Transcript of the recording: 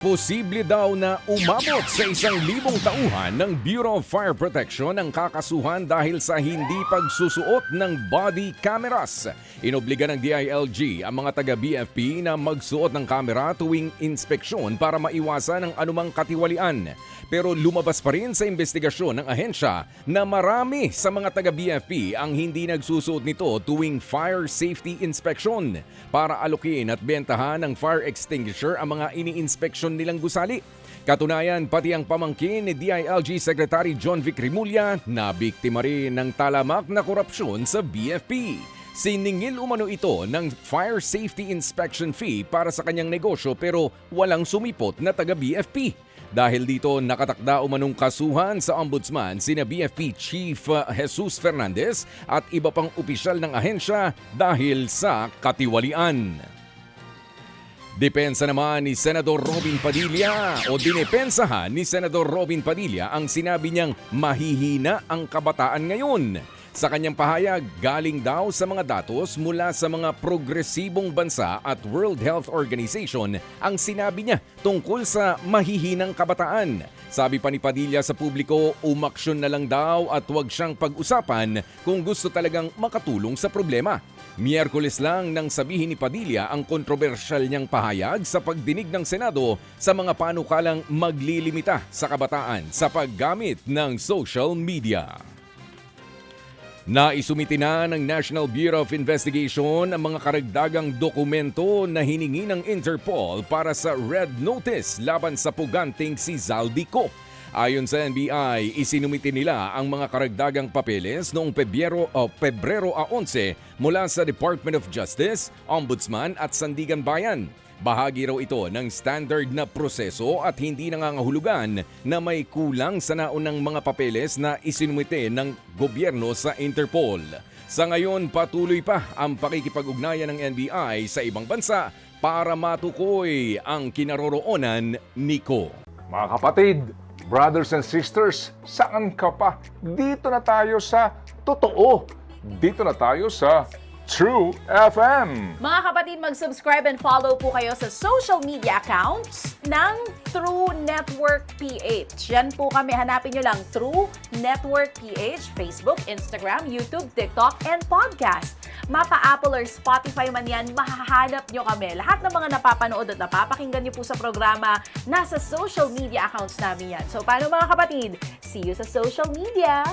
Posible daw na umabot sa 1,000 tauhan ng Bureau of Fire Protection ang kakasuhan dahil sa hindi pagsusuot ng body cameras. Inobliga ng DILG ang mga taga-BFP na magsuot ng kamera tuwing inspeksyon para maiwasan ang anumang katiwalian. Pero lumabas pa rin sa investigasyon ng ahensya na marami sa mga taga-BFP ang hindi nagsusuot nito tuwing fire safety inspection para alokin at bentahan ng fire extinguisher ang mga ini-inspeksyon nilang gusali. Katunayan, pati ang pamangkin ni DILG Secretary John Vic Rimulya na biktima rin ng talamak na korupsyon sa BFP. Siningil umano ito ng fire safety inspection fee para sa kanyang negosyo pero walang sumipot na taga-BFP. Dahil dito nakatakda umanong kasuhan sa ombudsman sina BFP Chief Jesus Fernandez at iba pang opisyal ng ahensya dahil sa katiwalian. Depensa naman ni Senador Robin Padilla o dinepensahan ni Senador Robin Padilla ang sinabi niyang mahihina ang kabataan ngayon. Sa kanyang pahayag, galing daw sa mga datos mula sa mga progresibong bansa at World Health Organization ang sinabi niya tungkol sa mahihinang kabataan. Sabi pa ni Padilla sa publiko, umaksyon na lang daw at huwag siyang pag-usapan kung gusto talagang makatulong sa problema. Miyerkules lang nang sabihin ni Padilla ang kontrobersyal niyang pahayag sa pagdinig ng Senado sa mga panukalang maglilimita sa kabataan sa paggamit ng social media. Naisumiti na ng National Bureau of Investigation ang mga karagdagang dokumento na hiningi ng Interpol para sa Red Notice laban sa puganting si Zaldico. Ayon sa NBI, isinumiti nila ang mga karagdagang papeles noong Pebrero 11 mula sa Department of Justice, Ombudsman at Sandigan Bayan. Bahagi raw ito ng standard na proseso at hindi nangangahulugan na may kulang sa naunang mga papeles na isinumite ng gobyerno sa Interpol. Sa ngayon, patuloy pa ang pakikipag-ugnayan ng NBI sa ibang bansa para matukoy ang kinaroroonan niko. Mga kapatid, brothers and sisters, saan ka pa? Dito na tayo sa totoo. Dito na tayo sa True FM. Mga kapatid, mag-subscribe and follow po kayo sa social media accounts ng True Network PH. Yan po kami, hanapin nyo lang True Network PH, Facebook, Instagram, YouTube, TikTok, and podcast. Mapa Apple or Spotify man yan, mahahanap nyo kami. Lahat ng mga napapanood at napapakinggan nyo po sa programa, nasa social media accounts namin yan. So paano mga kapatid? See you sa social media!